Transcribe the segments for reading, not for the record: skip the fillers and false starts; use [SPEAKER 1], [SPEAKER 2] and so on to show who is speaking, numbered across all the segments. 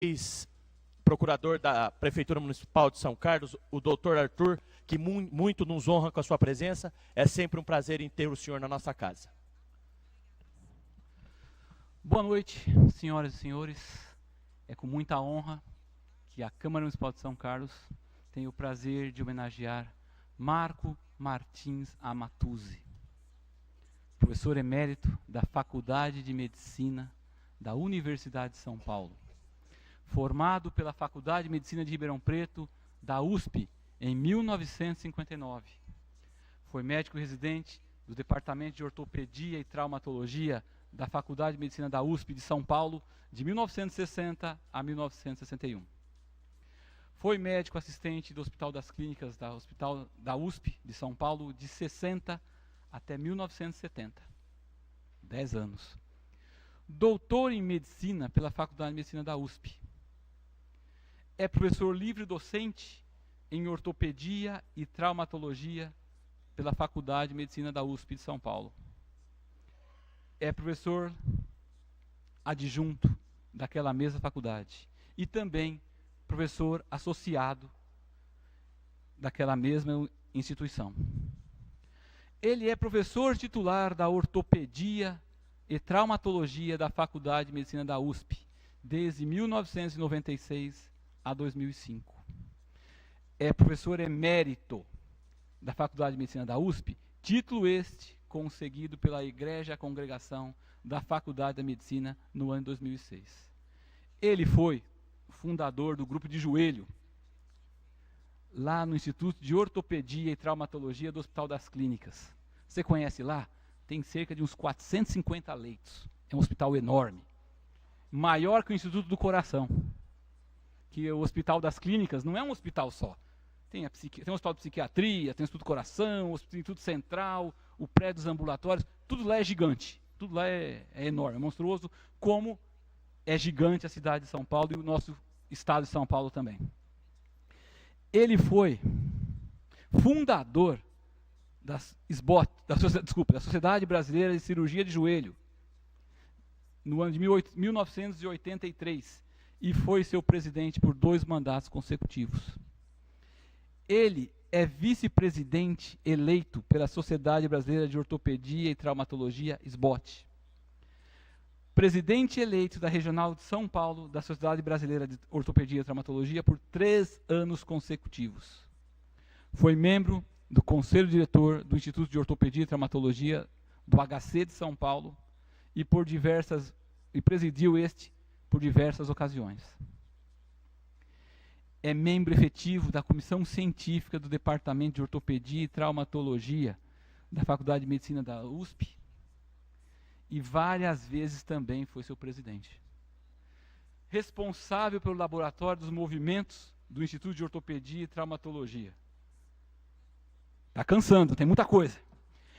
[SPEAKER 1] ex-procurador da Prefeitura Municipal de São Carlos, o doutor Arthur, que muito nos honra com a sua presença. É sempre um prazer em ter o senhor na nossa casa.
[SPEAKER 2] Boa noite, senhoras e senhores. É com muita honra que a Câmara Municipal de São Carlos tem o prazer de homenagear Marco Martins Amatuzzi, professor emérito da Faculdade de Medicina da Universidade de São Paulo, formado pela Faculdade de Medicina de Ribeirão Preto, da USP, em 1959. Foi médico residente do Departamento de Ortopedia e Traumatologia da Faculdade de Medicina da USP de São Paulo, de 1960 a 1961. Foi médico assistente do Hospital das Clínicas da USP de São Paulo, de 60 até 1970. 10 anos. Doutor em Medicina pela Faculdade de Medicina da USP. É professor livre-docente em Ortopedia e Traumatologia pela Faculdade de Medicina da USP de São Paulo. É professor adjunto daquela mesma faculdade e também professor associado daquela mesma instituição. Ele é professor titular da Ortopedia e Traumatologia da Faculdade de Medicina da USP desde 1996 a 2005. É professor emérito da Faculdade de Medicina da USP, título este conseguido pela Igreja Congregação da Faculdade da Medicina no ano de 2006. Ele foi fundador do grupo de joelho, lá no Instituto de Ortopedia e Traumatologia do Hospital das Clínicas. Você conhece lá? Tem cerca de uns 450 leitos. É um hospital enorme. Maior que o Instituto do Coração. Que o Hospital das Clínicas não é um hospital só. Tem um hospital de psiquiatria, tem o Instituto do Coração, o Instituto Central, o prédio dos ambulatórios. Tudo lá é gigante. Tudo lá é enorme, é monstruoso, como é gigante a cidade de São Paulo e o nosso estado de São Paulo também. Ele foi fundador da Sociedade Brasileira de Cirurgia de Joelho, no ano de 1983, e foi seu presidente por 2 mandatos consecutivos. Ele é vice-presidente eleito pela Sociedade Brasileira de Ortopedia e Traumatologia, SBOT. Presidente eleito da Regional de São Paulo, da Sociedade Brasileira de Ortopedia e Traumatologia, por 3 anos consecutivos. Foi membro do Conselho Diretor do Instituto de Ortopedia e Traumatologia do HC de São Paulo e presidiu este por diversas ocasiões. É membro efetivo da Comissão Científica do Departamento de Ortopedia e Traumatologia da Faculdade de Medicina da USP e várias vezes também foi seu presidente. Responsável pelo Laboratório dos Movimentos do Instituto de Ortopedia e Traumatologia. Está cansando, tem muita coisa.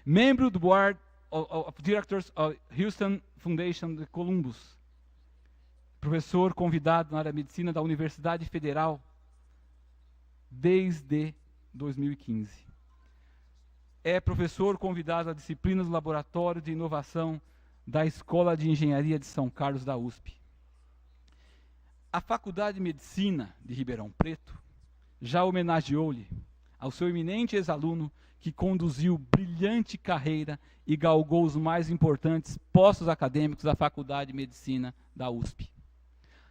[SPEAKER 2] Membro do Board of Directors of Houston Foundation de Columbus. Professor convidado na área de medicina da Universidade Federal desde 2015. É professor convidado à disciplina do Laboratório de Inovação da Escola de Engenharia de São Carlos da USP. A Faculdade de Medicina de Ribeirão Preto já homenageou-lhe ao seu eminente ex-aluno que conduziu brilhante carreira e galgou os mais importantes postos acadêmicos da Faculdade de Medicina da USP.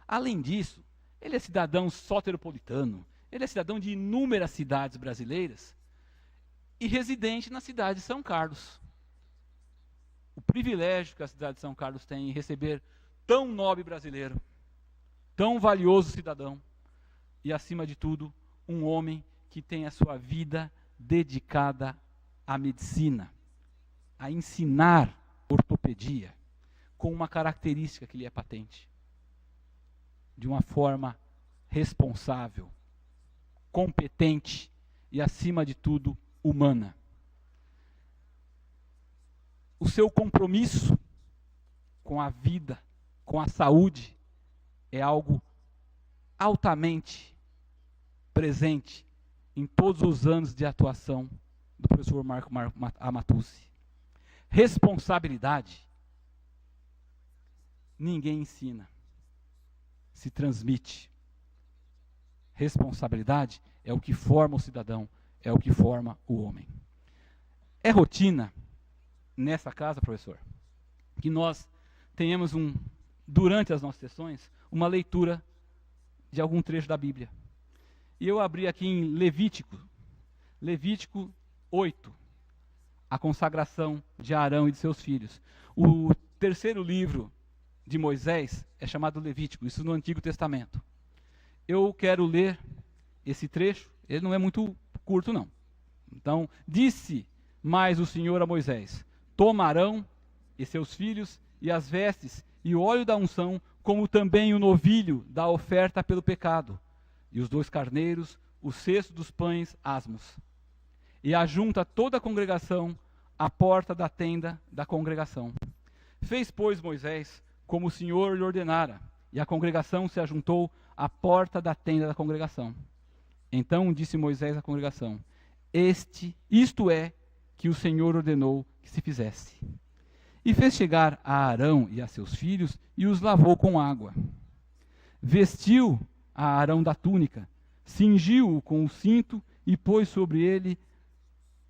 [SPEAKER 2] Além disso, ele é cidadão soteropolitano, ele é cidadão de inúmeras cidades brasileiras e residente na cidade de São Carlos. O privilégio que a cidade de São Carlos tem em receber tão nobre brasileiro, tão valioso cidadão e, acima de tudo, um homem que tem a sua vida dedicada à medicina, a ensinar ortopedia, com uma característica que lhe é patente. De uma forma responsável, competente e, acima de tudo, humana. O seu compromisso com a vida, com a saúde, é algo altamente presente em todos os anos de atuação do professor Marco Amatuzzi. Responsabilidade, ninguém ensina. se transmite. Responsabilidade é o que forma o cidadão, é o que forma o homem. É rotina nessa casa, professor, que nós tenhamos durante as nossas sessões, uma leitura de algum trecho da Bíblia. E eu abri aqui em Levítico 8, a consagração de Arão e de seus filhos. O terceiro livro de Moisés é chamado Levítico, isso no Antigo Testamento. Eu quero ler esse trecho, ele não é muito curto não. Então, disse mais o Senhor a Moisés: toma Arão e seus filhos e as vestes e o óleo da unção, como também o novilho da oferta pelo pecado, e os 2 carneiros, o cesto dos pães asmos. E ajunta toda a congregação à porta da tenda da congregação. Fez, pois, Moisés como o Senhor lhe ordenara, e a congregação se ajuntou à porta da tenda da congregação. Então disse Moisés à congregação: isto é que o Senhor ordenou que se fizesse. E fez chegar a Arão e a seus filhos, e os lavou com água. Vestiu a Arão da túnica, cingiu-o com o cinto, e pôs sobre ele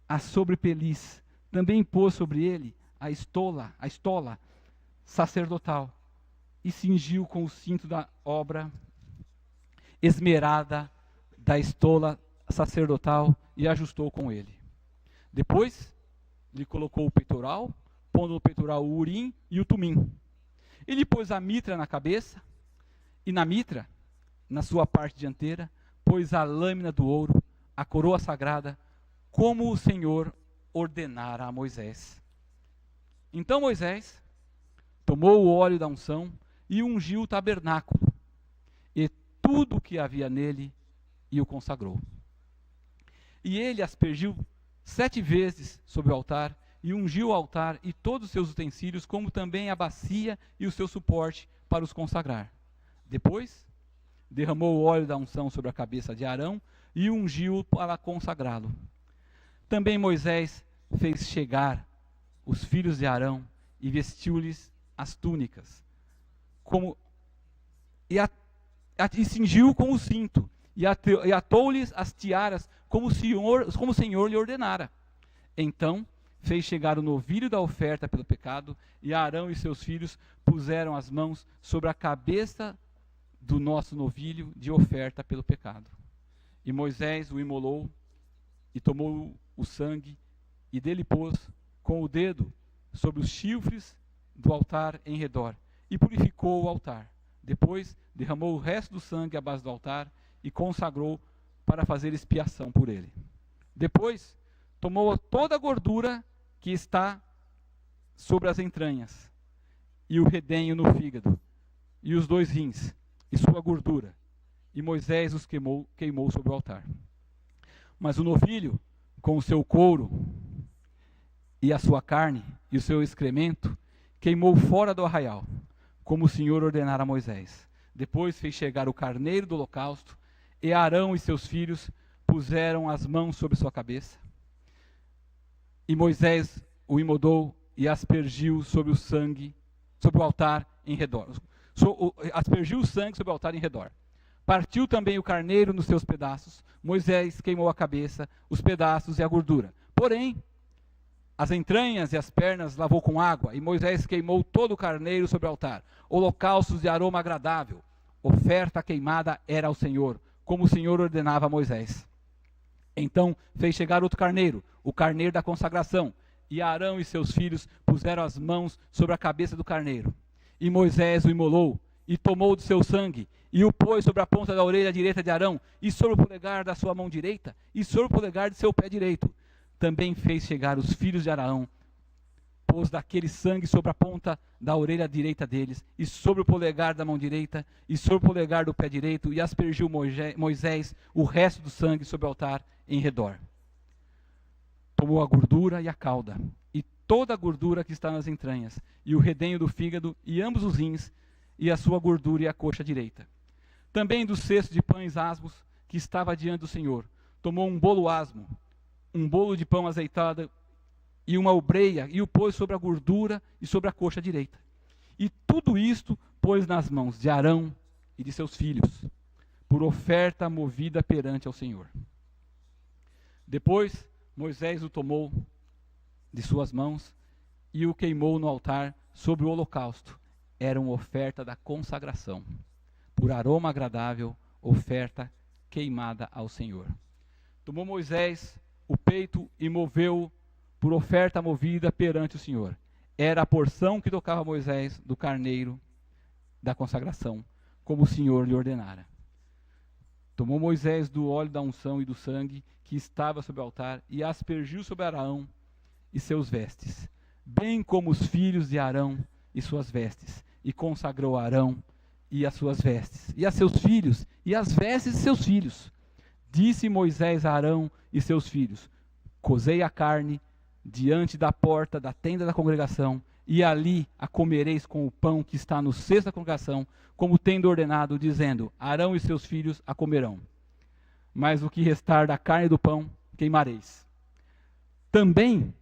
[SPEAKER 2] a sobrepeliz. Também pôs sobre ele a estola sacerdotal, e cingiu com o cinto da obra esmerada da estola sacerdotal, e ajustou com ele. Depois lhe colocou o peitoral, pondo no peitoral o urim e o tumim. Ele pôs a mitra na cabeça, e na mitra, na sua parte dianteira, pôs a lâmina do ouro, a coroa sagrada, como o Senhor ordenara a Moisés. Então Moisés tomou o óleo da unção e ungiu o tabernáculo, e tudo o que havia nele, e o consagrou. E ele aspergiu 7 vezes sobre o altar, e ungiu o altar e todos os seus utensílios, como também a bacia e o seu suporte para os consagrar. Depois, derramou o óleo da unção sobre a cabeça de Arão e ungiu-o para consagrá-lo. Também Moisés fez chegar os filhos de Arão e vestiu-lhes as túnicas, e cingiu com o cinto, e atou-lhes as tiaras, como o Senhor lhe ordenara. Então fez chegar o novilho da oferta pelo pecado, e Arão e seus filhos puseram as mãos sobre a cabeça do nosso novilho de oferta pelo pecado. E Moisés o imolou, e tomou o sangue, e dele pôs com o dedo sobre os chifres do altar em redor, e purificou o altar. Depois derramou o resto do sangue à base do altar, e consagrou para fazer expiação por ele. Depois tomou toda a gordura que está sobre as entranhas, e o redenho no fígado, e os 2 rins, e sua gordura, e Moisés os queimou sobre o altar. Mas o novilho, com o seu couro, e a sua carne, e o seu excremento, queimou fora do arraial, como o Senhor ordenara a Moisés. Depois fez chegar o carneiro do holocausto, e Arão e seus filhos puseram as mãos sobre sua cabeça. E Moisés o imolou e aspergiu sobre o sangue, sobre o altar em redor. Aspergiu o sangue sobre o altar em redor. Partiu também o carneiro nos seus pedaços. Moisés queimou a cabeça, os pedaços e a gordura. Porém, as entranhas e as pernas lavou com água, e Moisés queimou todo o carneiro sobre o altar. Holocaustos de aroma agradável. Oferta queimada era ao Senhor, como o Senhor ordenava a Moisés. Então fez chegar outro carneiro, o carneiro da consagração, e Arão e seus filhos puseram as mãos sobre a cabeça do carneiro. E Moisés o imolou, e tomou do seu sangue, e o pôs sobre a ponta da orelha direita de Arão, e sobre o polegar da sua mão direita, e sobre o polegar de seu pé direito. Também fez chegar os filhos de Arão, pôs daquele sangue sobre a ponta da orelha direita deles, e sobre o polegar da mão direita, e sobre o polegar do pé direito, e aspergiu Moisés o resto do sangue sobre o altar em redor. Tomou a gordura e a cauda, e toda a gordura que está nas entranhas, e o redenho do fígado, e ambos os rins, e a sua gordura e a coxa direita. Também do cesto de pães asmos, que estava diante do Senhor, tomou um bolo asmo, um bolo de pão azeitado, e uma obreia, e o pôs sobre a gordura e sobre a coxa direita. E tudo isto pôs nas mãos de Arão e de seus filhos, por oferta movida perante ao Senhor. Depois Moisés o tomou de suas mãos e o queimou no altar sobre o holocausto. Era uma oferta da consagração, por aroma agradável, oferta queimada ao Senhor. Tomou Moisés o peito e moveu por oferta movida perante o Senhor. Era a porção que tocava Moisés do carneiro da consagração, como o Senhor lhe ordenara. Tomou Moisés do óleo da unção e do sangue que estava sobre o altar e aspergiu sobre Arão e seus vestes, bem como os filhos de Arão e suas vestes, e consagrou Arão e as suas vestes, e a seus filhos, e as vestes de seus filhos. Disse Moisés a Arão e seus filhos: cozei a carne diante da porta da tenda da congregação, e ali a comereis com o pão que está no cesto da congregação, como tendo ordenado, dizendo: Arão e seus filhos a comerão. Mas o que restar da carne e do pão, queimareis. Também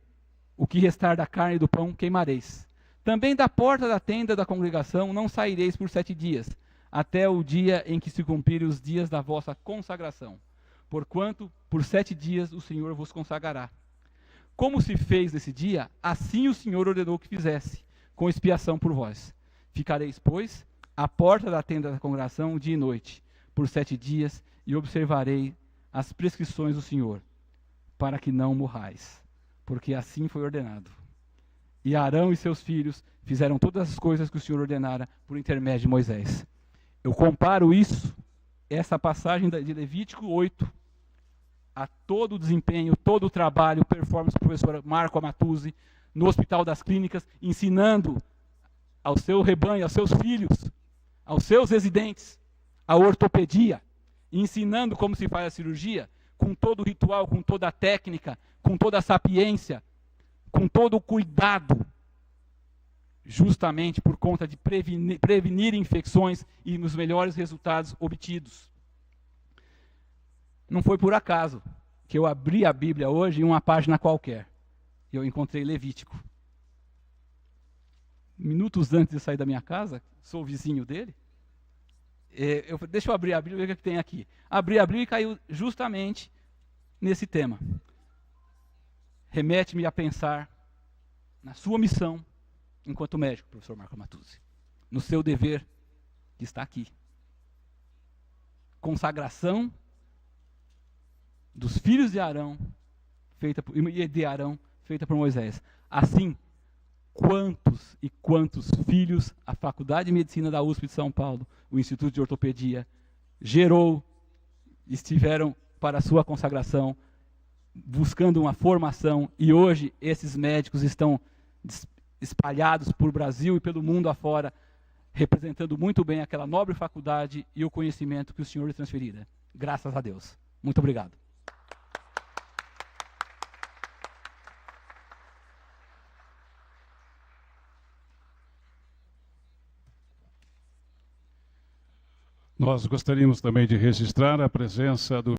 [SPEAKER 2] o que restar da carne e do pão, queimareis. Também da porta da tenda da congregação não saireis por 7 dias, até o dia em que se cumprirem os dias da vossa consagração. Porquanto, por 7 dias o Senhor vos consagrará. Como se fez nesse dia, assim o Senhor ordenou que fizesse, com expiação por vós. Ficareis, pois, à porta da tenda da congregação dia e noite, por 7 dias, e observarei as prescrições do Senhor, para que não morrais, porque assim foi ordenado. E Arão e seus filhos fizeram todas as coisas que o Senhor ordenara por intermédio de Moisés. Eu comparo isso, essa passagem de Levítico 8, a todo o desempenho, todo o trabalho, performance do professor Marco Amatuzzi, no Hospital das Clínicas, ensinando ao seu rebanho, aos seus filhos, aos seus residentes, a ortopedia, ensinando como se faz a cirurgia, com todo o ritual, com toda a técnica, com toda a sapiência, com todo o cuidado, justamente por conta de prevenir infecções e os melhores resultados obtidos. Não foi por acaso que eu abri a Bíblia hoje em uma página qualquer. E eu encontrei Levítico. Minutos antes de sair da minha casa, sou vizinho dele, deixa eu abrir a Bíblia e ver o que tem aqui. Abri a Bíblia e caiu justamente nesse tema. Remete-me a pensar na sua missão enquanto médico, professor Marco Amatuzzi, no seu dever que está aqui. Consagração dos filhos de Arão, feita por Moisés. Assim, quantos e quantos filhos a Faculdade de Medicina da USP de São Paulo, o Instituto de Ortopedia, gerou, estiveram para a sua consagração, buscando uma formação, e hoje esses médicos estão espalhados por Brasil e pelo mundo afora, representando muito bem aquela nobre faculdade e o conhecimento que o Senhor lhe transferira. Graças a Deus. Muito obrigado.
[SPEAKER 3] Nós gostaríamos também de registrar a presença do